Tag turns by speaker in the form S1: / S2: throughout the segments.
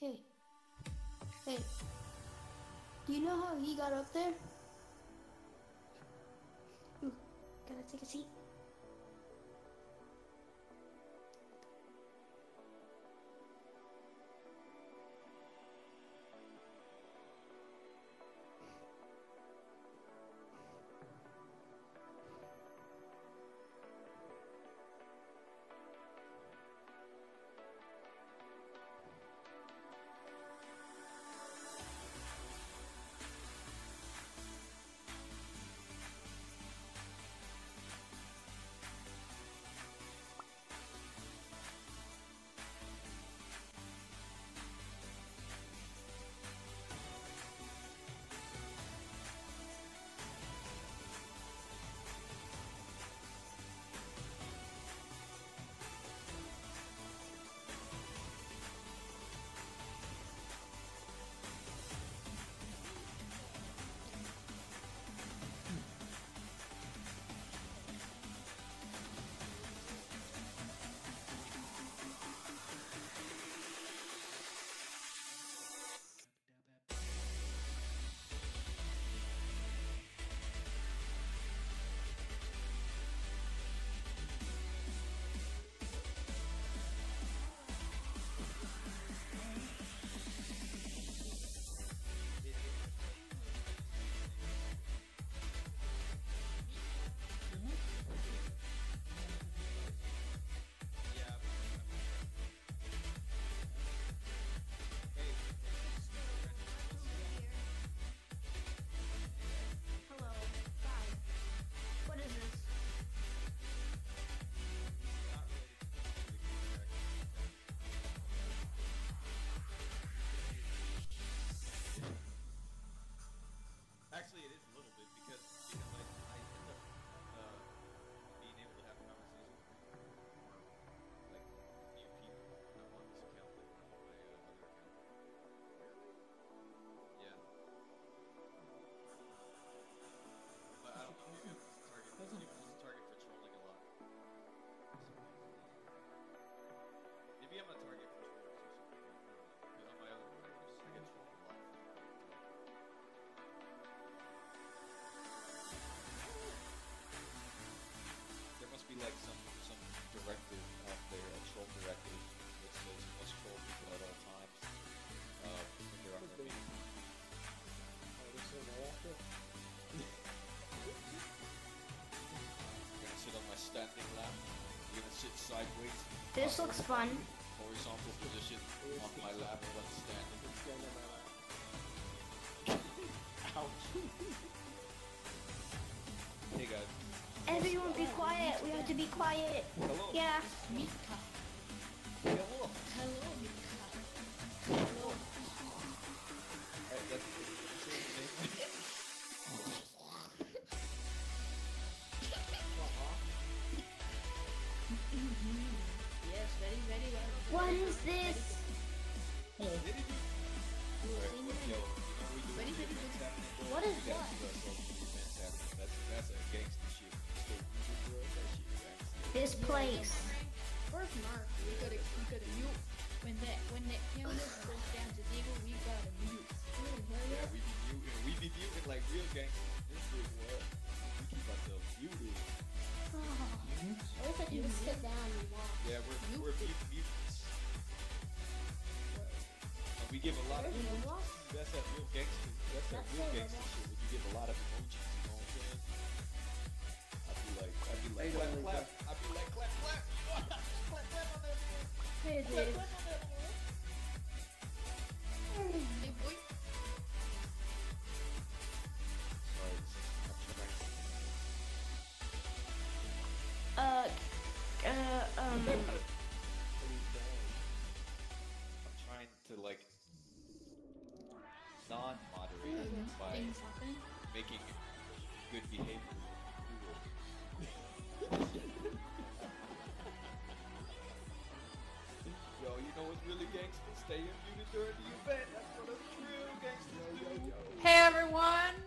S1: Hey, hey, do you know how he got up there? Ooh, gotta take a seat. Hello, hi. What is this?
S2: Actually, it is a little bit because I end up being able to have a conversation with like new people, not on this account, but on my other account. Yeah, but I don't know. Maybe I'm just a target. Maybe I'm just a target for trolling a lot. Maybe I'm a target for trolls or something. Because on my other account, I get trolled a lot. There must be like some directive out there, a troll directive that says you must troll people at all times when they're on their main. You're gonna sit on my standing lap. You're gonna sit sideways.
S1: This looks fun.
S2: Horizontal position on my lap when standing. Ouch. Hey guys.
S1: Everyone be quiet. We have to be quiet.
S2: Hello.
S1: Yeah.
S3: Mika.
S2: Hello.
S3: Hello, Mika.
S2: Alright, that's say your name.
S3: Yes, very, very well.
S1: What is this?
S3: Hello.
S2: Alright, well, yo, you know we do
S3: Very, very
S2: events
S3: good.
S2: happening, bro.
S1: What is
S2: We gotta
S1: what?
S2: keep ourselves with the events happening. That's a gangster shit. Straight music, bro. That shit gangster.
S1: This place.
S3: First, Mark, we gotta mute. When that camera goes down to zero, we gotta mute.
S2: Yeah, we be muting like real gangsters. This is what we keep ourselves muted.
S1: Oh, I wish I could just sit down and walk.
S2: Yeah, we're mutants. And we give a lot of
S1: Where's Roblox?
S2: that's that real gangster. That's that
S1: That's
S2: real
S1: so
S2: gangster
S1: Roblox.
S2: shit when you give a lot of emojis. You know what I'm saying? I'd be like, clap, clap. I'd be like, clap, clap. Clap, clap on that man.
S1: Hey,
S2: Clap,
S1: dude.
S2: clap on that man.
S3: Hey, boy.
S2: Sorry, this is I'm trying. I'm trying to like non-moderate it by
S3: Things happen.
S2: making good behavior cool. Yo, you know what's really gangster? Stay muted during the event. That's what a real gangster do.
S4: Hey everyone!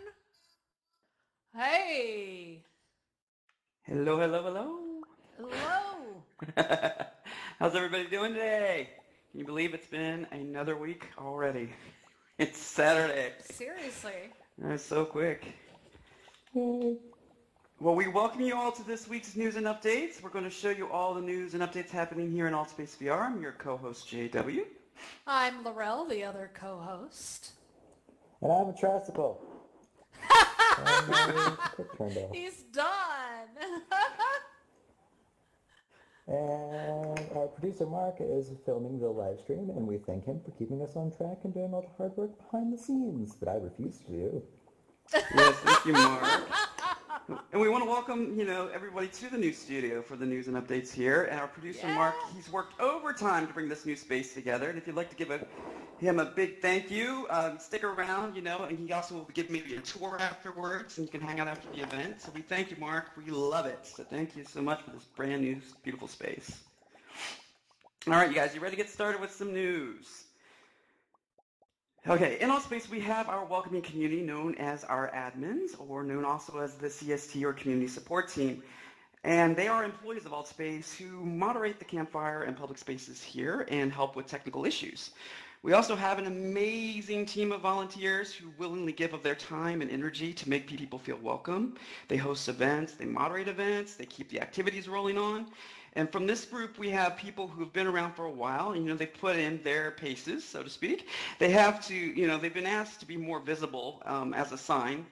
S4: Hey!
S5: Hello.
S4: Hello!
S5: How's everybody doing today?
S4: Can you believe it's been another week already? It's Saturday.
S3: Seriously.
S4: That's so quick. Well, we welcome you all to this week's news and updates. We're going to show you all the news and updates happening here in AltSpace VR. I'm your co-host, JW.
S3: I'm Laurel, the other co-host.
S5: And I'm a tricycle.
S3: He's done.
S5: And our producer Mark is filming the live stream, and we thank him for keeping us on track and doing all the hard work behind the scenes that I refuse to do.
S4: Yes, thank you, Mark. And we want to welcome, everybody to the new studio for the news and updates here. And our producer, Mark, he's worked overtime to bring this new space together. And if you'd like to give him a big thank you, stick around, and he also will give me a tour afterwards, and you can hang out after the event. So we thank you, Mark. We love it. So thank you so much for this brand new, beautiful space. All right, you guys, you ready to get started with some news? Okay, in AltSpace, we have our welcoming community known as our admins, or known also as the CST or Community Support Team. And they are employees of AltSpace who moderate the campfire and public spaces here and help with technical issues. We also have an amazing team of volunteers who willingly give of their time and energy to make people feel welcome. They host events, they moderate events, they keep the activities rolling on. And from this group, we have people who've been around for a while, and they put in their paces, so to speak. They have to, they've been asked to be more visible as a sign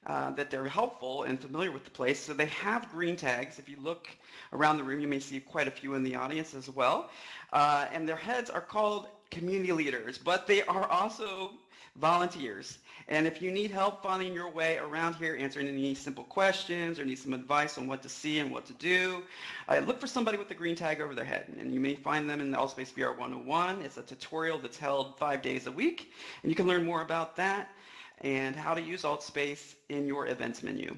S4: that they're helpful and familiar with the place. So they have green tags. If you look around the room, you may see quite a few in the audience as well. And their heads are called community leaders, but they are also volunteers. And if you need help finding your way around here, answering any simple questions or need some advice on what to see and what to do, look for somebody with the green tag over their head. And you may find them in the AltSpace VR 101. It's a tutorial that's held 5 days a week. And you can learn more about that and how to use AltSpace in your events menu.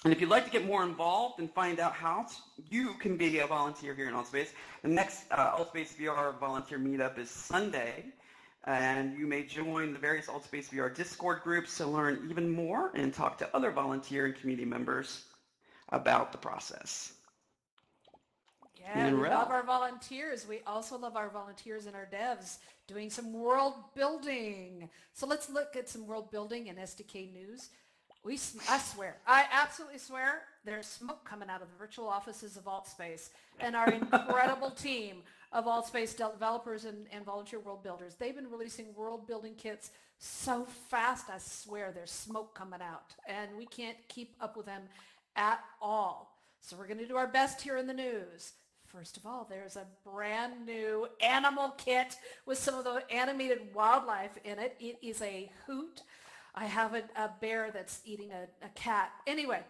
S4: And if you'd like to get more involved and find out how you can be a volunteer here in AltSpace, the next AltSpace VR volunteer meetup is Sunday. And you may join the various AltSpace VR Discord groups to learn even more and talk to other volunteer and community members about the process.
S3: Yeah, we love our volunteers. We also love our volunteers and our devs doing some world building. So let's look at some world building and SDK news. I absolutely swear, there's smoke coming out of the virtual offices of AltSpace and our incredible team of AltSpace developers and volunteer world builders. They've been releasing world building kits so fast, I swear there's smoke coming out, and we can't keep up with them at all. So we're going to do our best here in the news. First of all, there's a brand new animal kit with some of the animated wildlife in it. It is a hoot. I have a bear that's eating a cat. Anyway,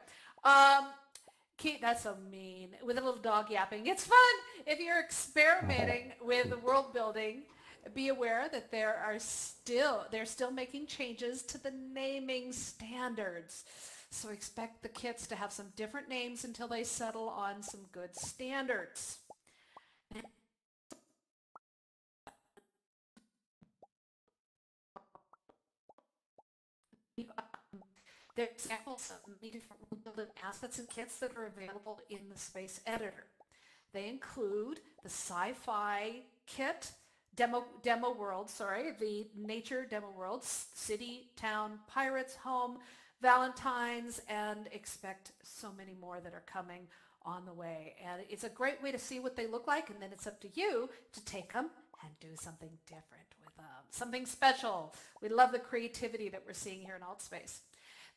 S3: that's so mean, with a little dog yapping. It's fun. If you're experimenting with world building, be aware that they're still making changes to the naming standards. So expect the kits to have some different names until they settle on some good standards. There are examples of many different building assets and kits that are available in the Space Editor. They include the Sci-Fi kit, demo world, the nature demo world, city, town, pirates, home, Valentine's, and expect so many more that are coming on the way. And it's a great way to see what they look like, and then it's up to you to take them and do something different with them, something special. We love the creativity that we're seeing here in AltSpace.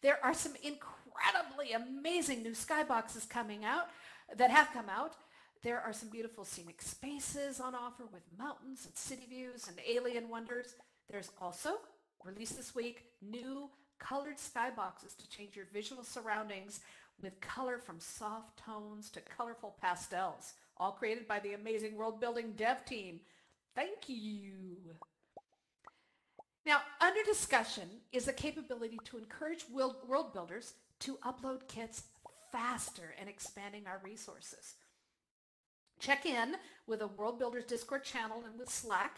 S3: There are some incredibly amazing new skyboxes coming out that have come out. There are some beautiful scenic spaces on offer with mountains and city views and alien wonders. There's also, released this week, new colored skyboxes to change your visual surroundings with color from soft tones to colorful pastels, all created by the amazing world building dev team. Thank you. Now, under discussion is the capability to encourage world builders to upload kits faster and expanding our resources. Check in with a World Builders Discord channel and with Slack,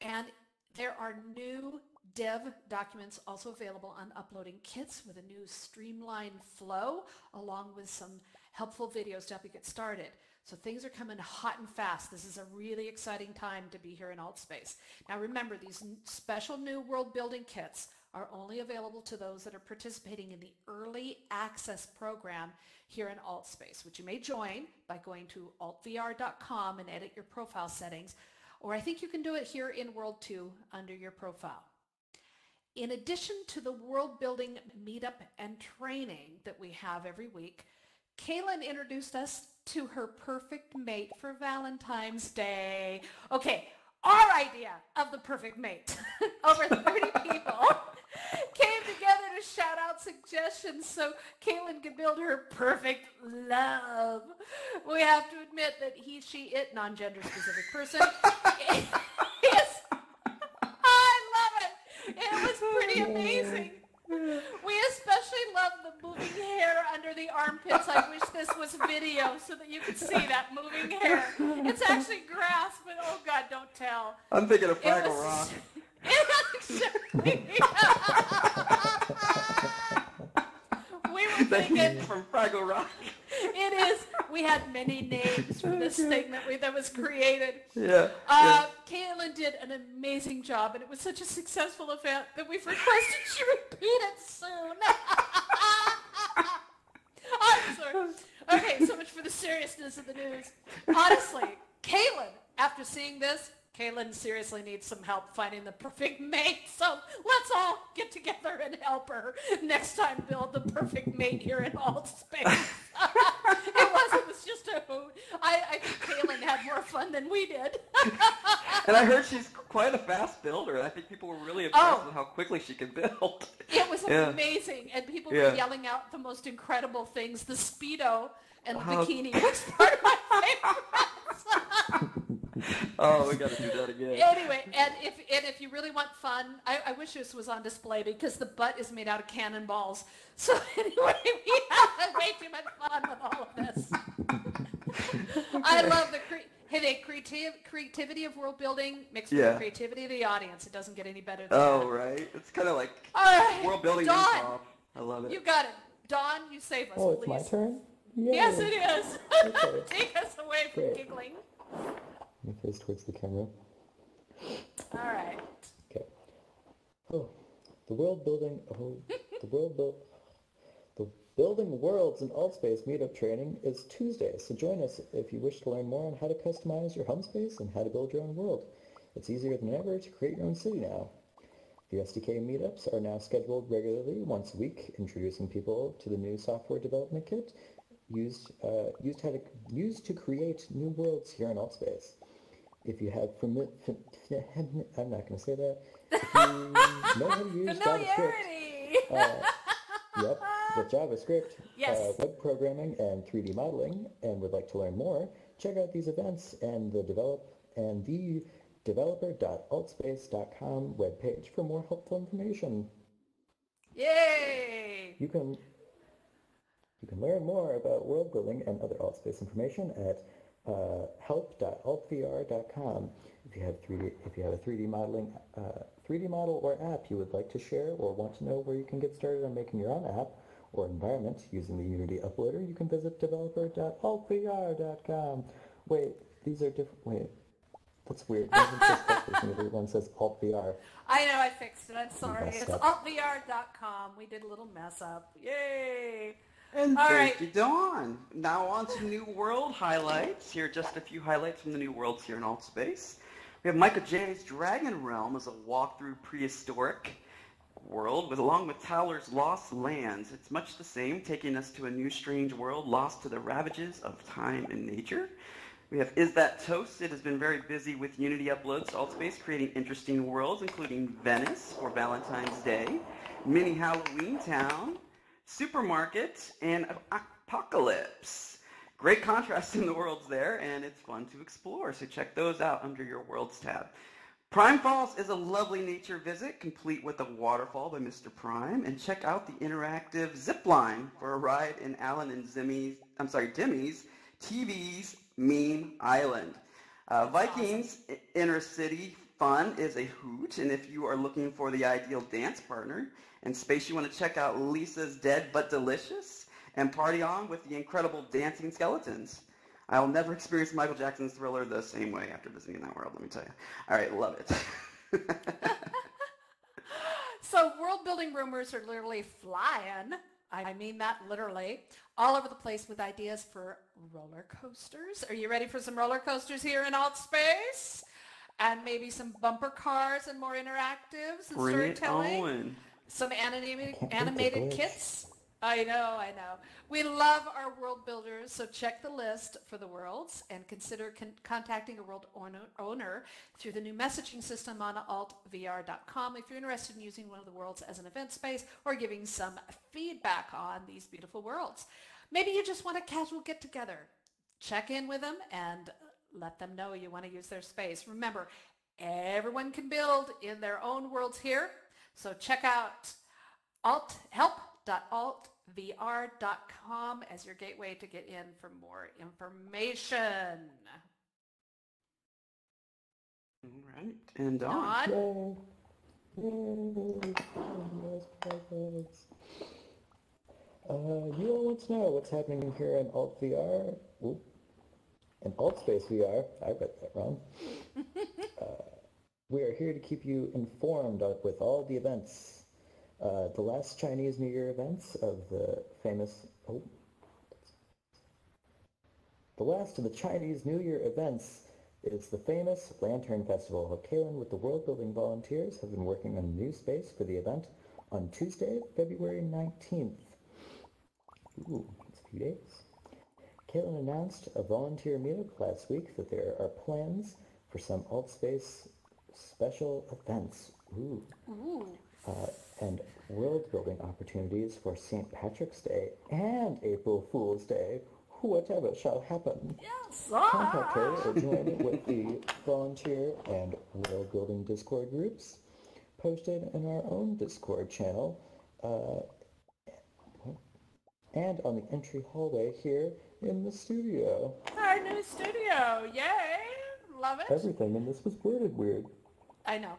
S3: and there are new dev documents also available on uploading kits with a new streamlined flow along with some helpful videos to help you get started. So things are coming hot and fast. This is a really exciting time to be here in AltSpace. Now remember, these special new world building kits are only available to those that are participating in the early access program here in AltSpace, which you may join by going to altvr.com and edit your profile settings, or I think you can do it here in World 2 under your profile. In addition to the world building meetup and training that we have every week, Kaylin introduced us to her perfect mate for Valentine's Day. Okay, our idea of the perfect mate, over 30 people, came together to shout out suggestions so Kaylin could build her perfect love. We have to admit that he, she, it, non-gender specific person is, I love it. It was pretty amazing. We especially love the moving hair under the armpits. I wish this was video so that you could see that moving hair. It's actually grass, but oh God, don't tell.
S4: I'm thinking of Fraggle Rock.
S3: We were thinking
S4: from Fraggle Rock.
S3: it is. We had many names for this thing that was created.
S4: Yeah.
S3: Kaylin did an amazing job, and it was such a successful event that we've requested she repeat it soon. I'm sorry. Okay, so much for the seriousness of the news. Honestly, Kaylin, after seeing this, Kaylin seriously needs some help finding the perfect mate, so let's all get together and help her next time build the perfect mate here in AltSpace. It was just a hoot. I think Kaylin had more fun than we did.
S4: And I heard she's quite a fast builder. I think people were really impressed with how quickly she can build.
S3: It was amazing, and people were yelling out the most incredible things. The Speedo and the bikini was part of my favorites.
S4: Oh, we got to do that again.
S3: Anyway, and if you really want fun, I wish this was on display because the butt is made out of cannonballs. So anyway, we had way too much fun with all of this. I love the creativity of world building mixed with the creativity of the audience. It doesn't get any better than that.
S4: Oh, right. It's kind of like world building
S3: Dawn,
S4: improv. I love it.
S3: You got it. Dawn, you save us,
S5: Oh,
S3: please.
S5: it's my turn? Yay.
S3: Yes, it is.
S5: Okay.
S3: Take us away from
S5: Great.
S3: giggling.
S5: Let me face towards the camera.
S3: All right.
S5: Okay. Oh, the Building Worlds in AltSpace meetup training is Tuesday, so join us if you wish to learn more on how to customize your home space and how to build your own world. It's easier than ever to create your own city now. The SDK meetups are now scheduled regularly once a week, introducing people to the new software development kit used to create new worlds here in AltSpace. If you have I'm not going to say that. If you know how to use JavaScript, with JavaScript,
S3: Yes.
S5: web programming, and 3D modeling, and would like to learn more, check out these events and the developer.altspace.com webpage for more helpful information.
S3: Yay!
S5: You can learn more about world building and other AltSpace information at help.altvr.com. If you have a 3D model or app you would like to share or want to know where you can get started on making your own app or environment using the Unity uploader, you can visit developer.altvr.com. Wait, these are different. Wait, that's weird. One says AltVR.
S3: I know, I fixed it. I'm sorry.
S5: Messed
S3: It's
S5: up.
S3: altvr.com. We did a little mess up. Yay!
S4: And
S3: All
S4: thank
S3: right.
S4: you, Dawn. Now on to New World highlights. Here are just a few highlights from the New Worlds here in AltSpace. We have Micah J's Dragon Realm as a walkthrough prehistoric world, along with Towler's Lost Lands. It's much the same, taking us to a new strange world lost to the ravages of time and nature. We have Is That Toast? It has been very busy with Unity uploads to AltSpace, creating interesting worlds, including Venice for Valentine's Day, Mini Halloween Town, Supermarket, and Apocalypse. Great contrast in the worlds there, and it's fun to explore, so check those out under your Worlds tab. Prime Falls is a lovely nature visit, complete with a waterfall by Mr. Prime, and check out the interactive zip line for a ride in Alan and Timmy's TV's Meme Island. Vikings Inner City Fun is a hoot, and if you are looking for the ideal dance partner in space, you want to check out Lisa's Dead But Delicious and party on with the incredible dancing skeletons. I'll never experience Michael Jackson's Thriller the same way after visiting that world, let me tell you. All right, love it.
S3: So world building rumors are literally flying. I mean that literally. All over the place with ideas for roller coasters. Are you ready for some roller coasters here in Alt Space? And maybe some bumper cars and more interactives and
S4: Bring it
S3: storytelling.
S4: on.
S3: Some
S5: I can't wait to
S3: animated
S5: glitch.
S3: kits. I know. We love our world builders, so check the list for the worlds and consider contacting a world owner through the new messaging system on altvr.com if you're interested in using one of the worlds as an event space or giving some feedback on these beautiful worlds. Maybe you just want a casual get-together. Check in with them and let them know you want to use their space. Remember, everyone can build in their own worlds here, so check out help.altvr.com as your gateway to get in for more information.
S4: All right, and on.
S3: Dawn?
S5: Yay! Yes, progress. You all want to know what's happening here in Alt VR? Ooh. In Alt Space VR. I read that wrong. We are here to keep you informed with all the events. The last Chinese New Year events of the famous... The last of the Chinese New Year events is the famous Lantern Festival. Kaylin with the World Building Volunteers have been working on a new space for the event on Tuesday, February 19th. Ooh, it's a few days. Kaylin announced a volunteer meetup last week that there are plans for some AltSpace special events. Ooh. And world building opportunities for St. Patrick's Day and April Fool's Day. Whatever shall happen.
S3: Yes.
S5: Contact her or join with the volunteer and world building Discord groups posted in our own Discord channel and on the entry hallway here in the studio.
S3: Our new studio. Yay. Love it.
S5: Everything in this was worded weird.
S3: I know.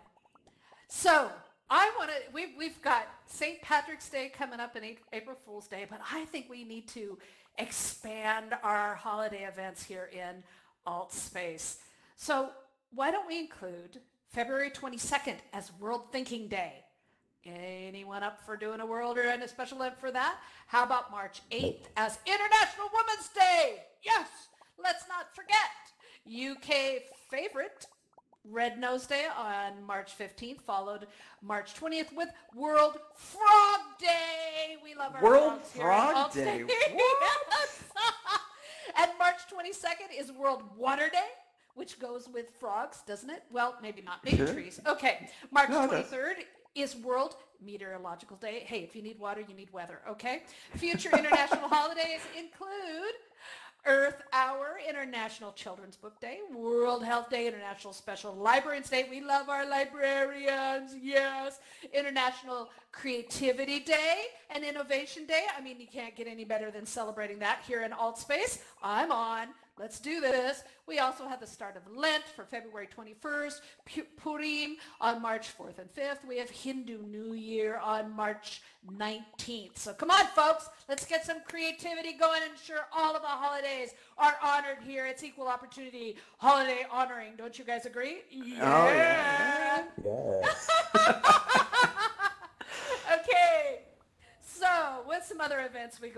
S3: So I want to, we've got St. Patrick's Day coming up in April Fool's Day, but I think we need to expand our holiday events here in Alt Space. So why don't we include February 22nd as World Thinking Day? Anyone up for doing a world or a special event for that? How about March 8th as International Women's Day? Yes, let's not forget. UK favorite Red Nose Day on March 15th, followed March 20th with World Frog Day. We love our
S4: World
S3: frogs here
S4: Frog
S3: in Alt
S4: Day.
S3: Space. Yes. And March 22nd is World Water Day, which goes with frogs, doesn't it? Well, maybe not. Maybe
S4: Sure.
S3: trees. Okay. March
S4: No, it does.
S3: 23rd is World Meteorological Day. Hey, if you need water, you need weather, okay? Future international holidays include Earth Hour, International Children's Book Day, World Health Day, International Special Librarians Day. We love our librarians, yes. International Creativity Day and Innovation Day. I mean, you can't get any better than celebrating that here in Alt Space. I'm on. Let's do this. We also have the start of Lent for February 21st, Purim on March 4th and 5th. We have Hindu New Year on March 19th. So come on, folks. Let's get some creativity going and ensure all of the holidays are honored here. It's equal opportunity holiday honoring. Don't you guys agree?
S4: yeah.
S5: Yes.
S3: Okay. So with some other events we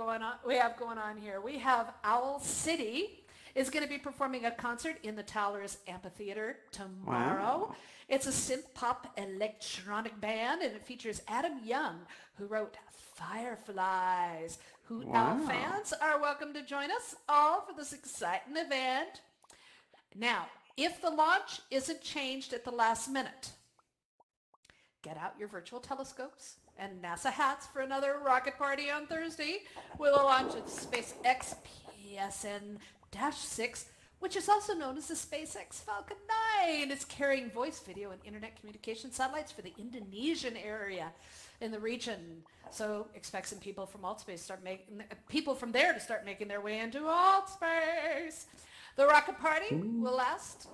S3: have going on here. We have Owl City is going to be performing a concert in the Towers Amphitheater tomorrow.
S4: Wow.
S3: It's a synth pop electronic band, and it features Adam Young, who wrote Fireflies. Hoot Owl
S4: Wow.
S3: fans are welcome to join us all for this exciting event. Now, if the launch isn't changed at the last minute, get out your virtual telescopes and NASA hats for another rocket party on Thursday. We'll launch a SpaceX PSN-6, which is also known as the SpaceX Falcon 9. It's carrying voice, video, and internet communication satellites for the Indonesian area in the region. So expect some people from AltSpace from there to start making their way into AltSpace. The rocket party will last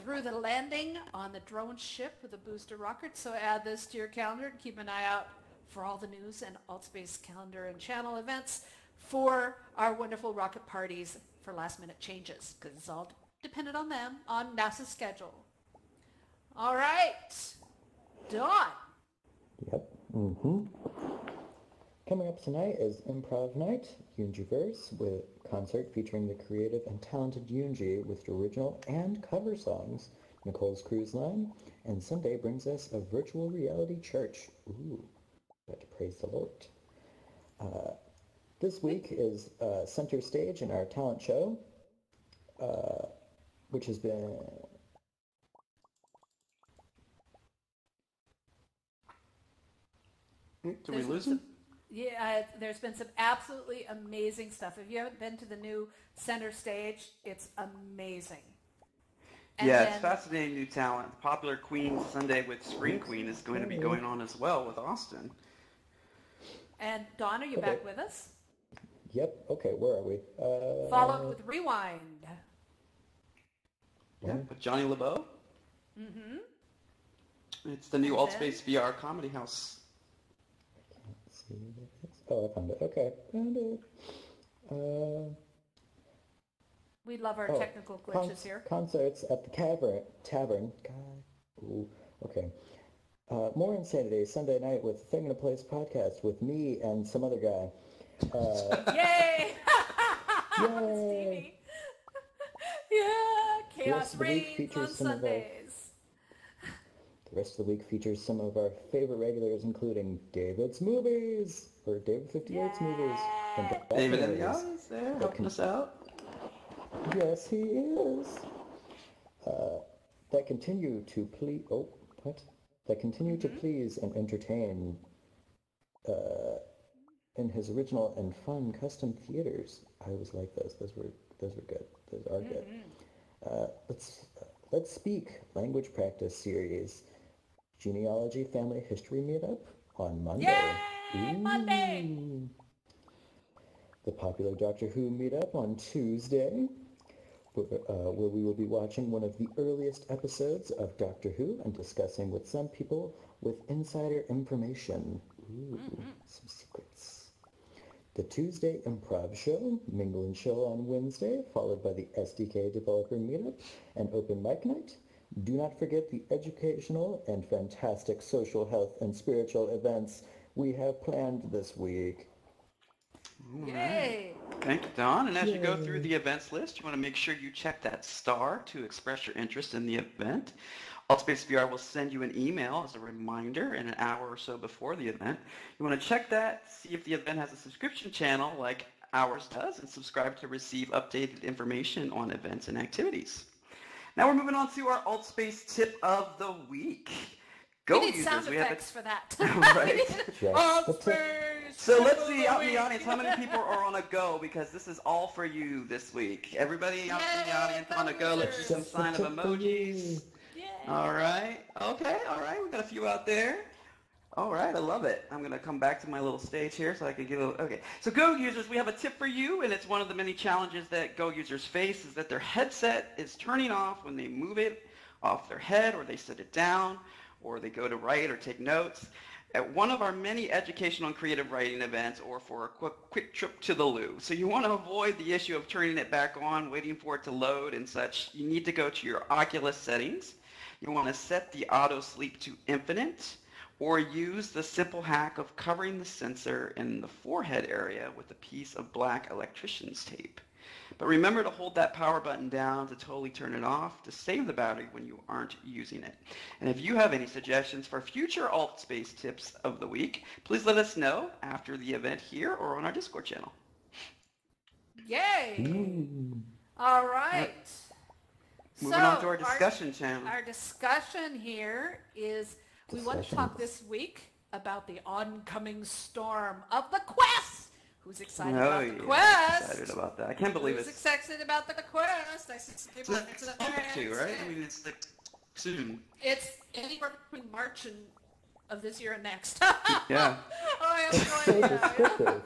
S3: through the landing on the drone ship with a booster rocket. So add this to your calendar and keep an eye out for all the news and AltSpace calendar and channel events for our wonderful rocket parties for last minute changes because it's all dependent on them, on NASA's schedule. All right, Dawn.
S5: Yep. Coming up tonight is Improv Night, Ungiverse, with concert featuring the creative and talented Ungi with original and cover songs, Nicole's Cruise Line, and Sunday brings us a virtual reality church. Ooh, got to praise the Lord. This week is center stage in our talent show, which has been...
S4: Did we lose him?
S3: Yeah, there's been some absolutely amazing stuff. If you haven't been to the new center stage, it's amazing. And
S4: yeah,
S3: then,
S4: it's fascinating new talent. The popular Queen Sunday with Scream Queen is going to be going on as well with Austin.
S3: And Dawn, are you
S5: Okay.
S3: back with us?
S5: Yep, okay, where are we?
S3: Followed with Rewind.
S4: Yeah, with Johnny LeBeau. It's the new
S3: And
S4: Altspace VR Comedy House.
S5: Let's see what it is. Oh, I found it. Okay, found it.
S3: We love our technical glitches here.
S5: Concerts at the Tavern. God. Ooh, okay. More Insanity, Sunday night with Thing in a Place podcast with me and some other guy.
S3: Yay!
S5: Yay!
S3: Stevie. Yeah,
S5: The rest
S3: Chaos
S5: of the week
S3: reigns
S5: features
S3: on
S5: some of our-
S3: Sundays.
S5: The rest of the week features some of our favorite regulars, including David's Movies, or David 58's Movies. And
S4: David in the
S5: documentaries.
S4: audience there, helping us out.
S5: Yes, he is. That continue to please. Oh, what? That continue to please and entertain. In his original and fun custom theaters. I always like those. Those were good. Those are good. Let's Speak language practice series. Genealogy Family History Meetup on Monday.
S3: Yay! Monday!
S5: The popular Doctor Who meetup on Tuesday, where we will be watching one of the earliest episodes of Doctor Who and discussing with some people with insider information. Ooh, some secrets. The Tuesday Improv Show, Mingle and Chill on Wednesday, followed by the SDK Developer Meetup and Open Mic Night. Do not forget the educational and fantastic social health and spiritual events we have planned this week.
S3: Yay!
S4: Thank you, Don. And as you go through the events list, you want to make sure you check that star to express your interest in the event. Altspace VR will send you an email as a reminder in an hour or so before the event. You want to check that, see if the event has a subscription channel like ours does, and subscribe to receive updated information on events and activities. Now we're moving on to our Altspace tip of the week. Go
S3: we need
S4: users,
S3: sound
S4: we have
S3: effects for that.
S4: Right?
S3: Altspace!
S4: So let's see out in the audience how many people are on a go, because this is all for you this week. Everybody out in the audience on a go, let's do some sign of emojis. All right. Okay. All right. We got a few out there. All right. I love it. I'm going to come back to my little stage here so I can get a little... Okay. So Go users, we have a tip for you, and it's one of the many challenges that Go users face is that their headset is turning off when they move it off their head, or they set it down, or they go to write or take notes. At one of our many educational and creative writing events, or for a quick trip to the loo. So you want to avoid the issue of turning it back on, waiting for it to load and such. You need to go to your Oculus settings. You want to set the auto sleep to infinite, or use the simple hack of covering the sensor in the forehead area with a piece of black electrician's tape. But remember to hold that power button down to totally turn it off to save the battery when you aren't using it. And if you have any suggestions for future Altspace tips of the week, please let us know after the event here or on our Discord channel.
S3: Yay! All right.
S4: Moving on to our discussion channel.
S3: Our discussion here is we want to talk this week about the oncoming storm of the Quest. Who's excited about the Quest?
S4: Excited about that. I can't believe
S3: Who's
S4: it's
S3: excited about the Quest? I see some people
S4: it's too, right? I mean, it's like soon.
S3: It's anywhere between March and of this year and next.
S4: Yeah.
S3: Oh, I have no idea.
S5: Descriptive.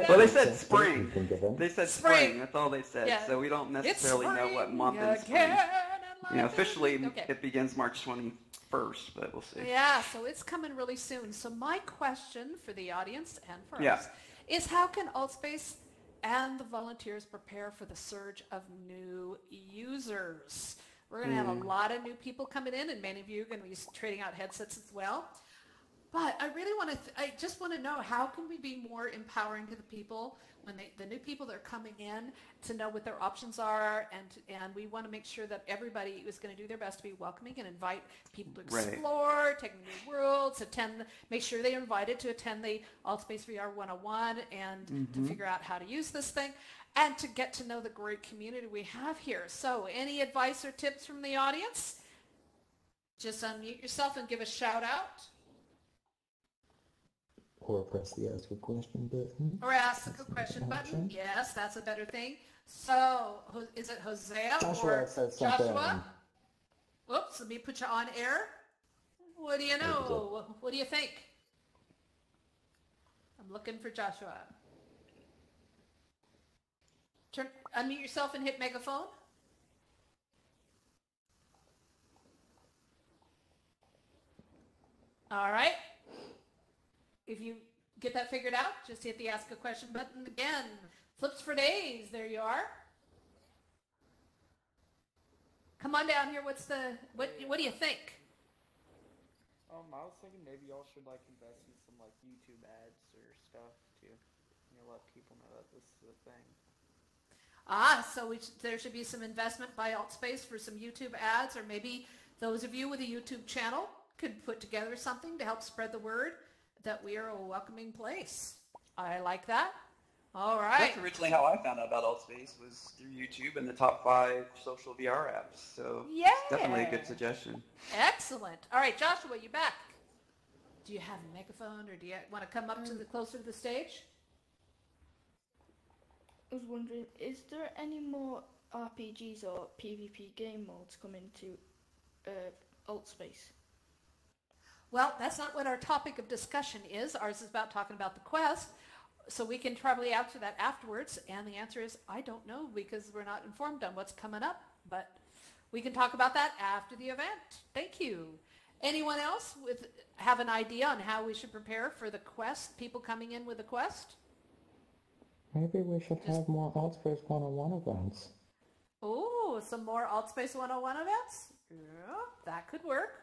S4: Well, they said spring.
S5: You can give them.
S4: They said
S3: Spring.
S4: spring. That's all they said.
S3: Yeah.
S4: So we don't
S3: It's
S4: necessarily know what
S3: spring
S4: month in spring.
S3: again in
S4: Officially
S3: London. Okay.
S4: it begins March 21st, but we'll see.
S3: Yeah, so it's coming really soon. So my question for the audience and for
S4: Yeah.
S3: us is how can Altspace and the volunteers prepare for the surge of new users. We're going to have a lot of new people coming in, and many of you are going to be trading out headsets as well. But I really want to, I just want to know, how can we be more empowering to the people when the new people that are coming in, to know what their options are, and we want to make sure that everybody is going to do their best to be welcoming and invite people to explore, take them to new worlds, attend, make sure they're invited to attend the AltSpace VR 101 and to figure out how to use this thing and to get to know the great community we have here. So any advice or tips from the audience? Just unmute yourself and give a shout out.
S5: Or press the ask a question button.
S3: Or ask a question button. Yes, that's a better thing. So, is it Hosea
S5: Joshua
S3: or
S5: said something.
S3: Joshua? Whoops, let me put you on air. What do you know? What do you think? I'm looking for Joshua. Unmute yourself and hit megaphone. All right. If you get that figured out, just hit the ask a question button again. Flips for days. There you are. Come on down here. What do you think?
S6: I was thinking maybe y'all should like invest in some like YouTube ads or stuff to, let people know that this is a thing.
S3: So there should be some investment by AltSpace for some YouTube ads, or maybe those of you with a YouTube channel could put together something to help spread the word that we are a welcoming place. I like that. All right.
S4: That's originally how I found out about AltSpace, was through YouTube and the top 5 social VR apps. So
S3: yeah,
S4: it's definitely a good suggestion.
S3: Excellent. All right, Joshua, you back? Do you have a megaphone, or do you want to come up to closer to the stage?
S1: I was wondering, is there any more RPGs or PvP game modes coming to AltSpace?
S3: Well, that's not what our topic of discussion is. Ours is about talking about the Quest. So we can probably answer that afterwards. And the answer is, I don't know, because we're not informed on what's coming up. But we can talk about that after the event. Thank you. Anyone else have an idea on how we should prepare for the Quest, people coming in with the Quest?
S5: Maybe we should have more AltSpace 101 events.
S3: Oh, some more AltSpace 101 events? Yeah, that could work.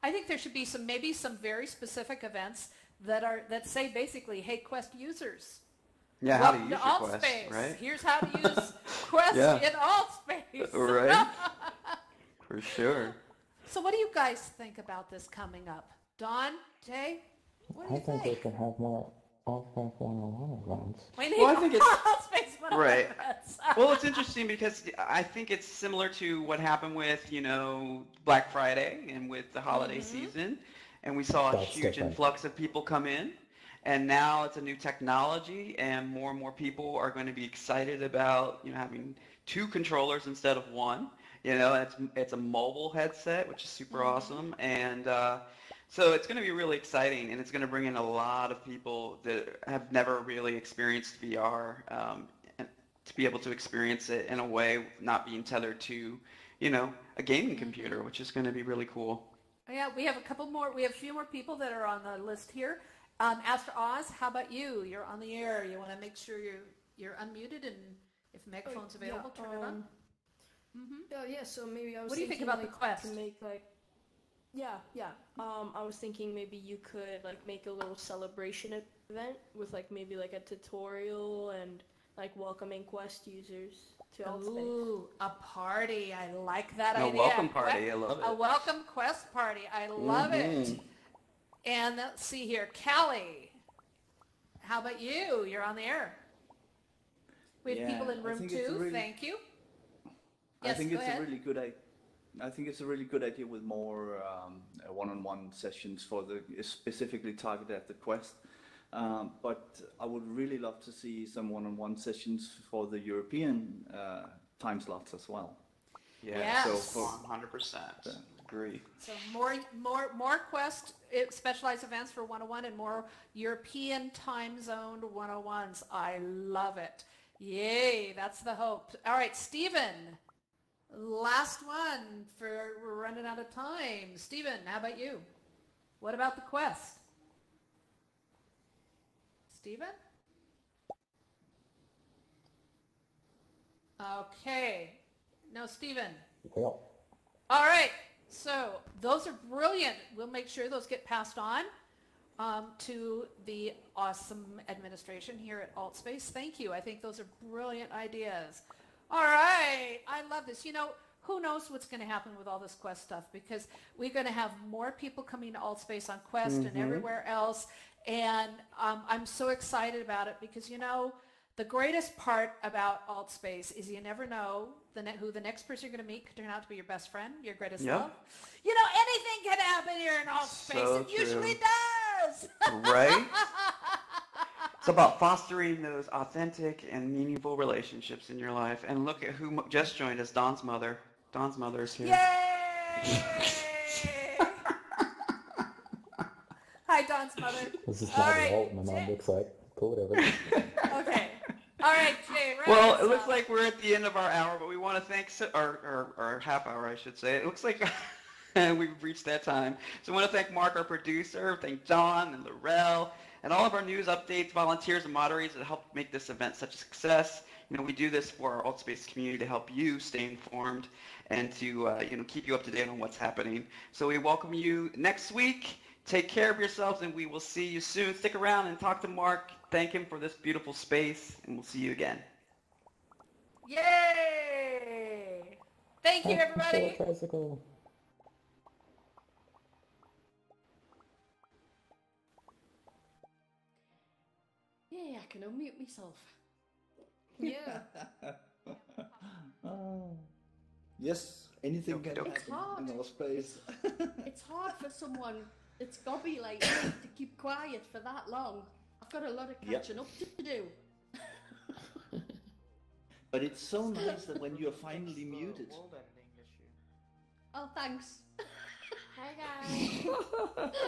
S3: I think there should be maybe some very specific events that say basically, hey, Quest users.
S4: Yeah, how to use your Quest,
S3: AltSpace.
S4: right?
S3: Here's how to use Quest in AltSpace.
S4: Right. For sure.
S3: So what do you guys think about this coming up? Dawn, Jay, what do you think?
S5: I think we should have more AltSpace 101 events.
S3: We need
S4: Well, I think it's
S3: AltSpace 101
S4: right.
S3: events.
S4: Well, it's interesting because I think it's similar to what happened with, Black Friday and with the holiday season. And we saw a huge influx of people come in. And now it's a new technology, and more people are going to be excited about, having 2 controllers instead of 1. It's a mobile headset, which is super awesome. And so it's going to be really exciting, and it's going to bring in a lot of people that have never really experienced VR, and to be able to experience it in a way not being tethered to, a gaming computer, which is going to be really cool.
S3: Yeah, we have a few more people that are on the list here. Astro Oz, how about you? You're on the air. You want to make sure you're unmuted, and if megaphone's available, turn it on.
S7: Yeah, so maybe I was
S3: What do you think about the Quest?
S7: To make I was thinking maybe you could make a little celebration event with maybe a tutorial and welcoming Quest users to AltSpace.
S3: Ooh, a party. I like that
S4: A
S3: idea.
S4: welcome party. I love it.
S3: A welcome Quest party. I love it. And let's see here. Callie, how about you? You're on the air. We have people in room 2. Thank you. Yes,
S8: I think
S3: go
S8: it's
S3: ahead.
S8: a really good idea. I think it's a really good idea with more one-on-one sessions specifically targeted at the Quest. But I would really love to see some one-on-one sessions for the European time slots as well.
S3: Yes.
S8: So
S4: 100%. Agree.
S3: So more Quest specialized events for 101 and more European time zone 101s. I love it. Yay, that's the hope. All right, Stephen. Last one, we're running out of time. Stephen, how about you? What about the Quest? Stephen? Okay. No, Stephen.
S5: Well,
S3: All right. So those are brilliant. We'll make sure those get passed on to the awesome administration here at AltSpace. Thank you. I think those are brilliant ideas. All right. I love this. You know, who knows what's going to happen with all this Quest stuff, because we're going to have more people coming to AltSpace on Quest and everywhere else. And I'm so excited about it because, you know, the greatest part about AltSpace is you never know who the next person you're going to meet could turn out to be your best friend, your greatest love. You know, anything can happen here in AltSpace.
S4: So
S3: It usually
S4: true.
S3: does.
S4: Right? It's about fostering those authentic and meaningful relationships in your life. And look at who just joined us, Dawn's mother. Dawn's mother is here.
S3: Yay! Hi, Dawn's mother.
S5: this is
S3: All
S5: not
S3: right,
S5: at all what my mom
S3: Jay-
S5: looks like. Cool, whatever.
S3: Okay. All right, Jay. wrap
S4: Well,
S3: us
S4: it looks
S3: up.
S4: like we're at the end of our hour, but we want to thank, our half hour, I should say. It looks like we've reached that time. So I want to thank Mark, our producer, thank John and Laurel, and all of our news updates, volunteers, and moderators that helped make this event such a success. You know, we do this for our AltSpace community to help you stay informed and to, you know, keep you up to date on what's happening. So we welcome you next week. Take care of yourselves, and we will see you soon. Stick around and talk to Mark. Thank him for this beautiful space, and we'll see you again.
S3: Yay! Thank you, everybody.
S5: Tricycle.
S9: Yeah, I can unmute myself.
S3: Yeah.
S8: Yes, anything can
S4: Okey-doke.
S8: happen in our space.
S9: It's hard for someone that's gobby like me to keep quiet for that long. I've got a lot of
S8: Yep.
S9: catching up to do.
S8: But it's so nice that when you're finally muted.
S6: World ending issue.
S9: Oh, thanks.
S1: Hi guys.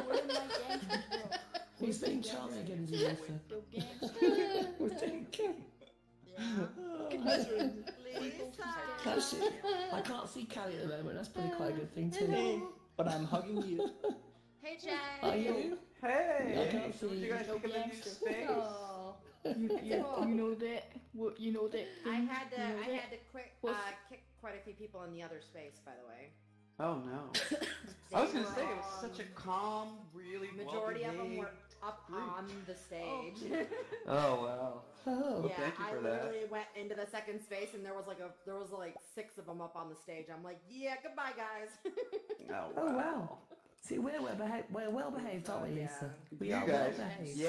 S1: We're in my gangster group.
S10: He's being charming again, is he, Arthur?
S1: Go gangster.
S10: We're thinking.
S1: Please.
S10: Classic. I can't see Callie at the moment. That's probably quite a good thing too.
S8: But I'm hugging you.
S9: Hey, Jay.
S10: Are you?
S4: Hey!
S10: I can't see
S4: What you
S10: you.
S4: guys think of the new space?
S9: Oh.
S1: You know that. You know that.
S11: I had to
S1: You know that? What's-
S11: kick quite a few people in the other space, by the way.
S4: Oh, no. I was going to say, it was such a calm, really
S11: Majority of them were
S4: well-behaved
S11: up
S4: group.
S11: on the stage.
S4: Oh, wow.
S10: Oh.
S11: Yeah,
S4: thank you for
S11: I
S4: that.
S11: literally went into the second space and there was like 6 of them up on the stage. I'm like, yeah, goodbye, guys.
S4: Oh,
S10: Oh wow. See, we're well behaved, aren't we,
S11: Yeah.
S10: Lisa? We
S4: You
S10: are
S4: guys.
S10: well behaved.
S4: Yeah.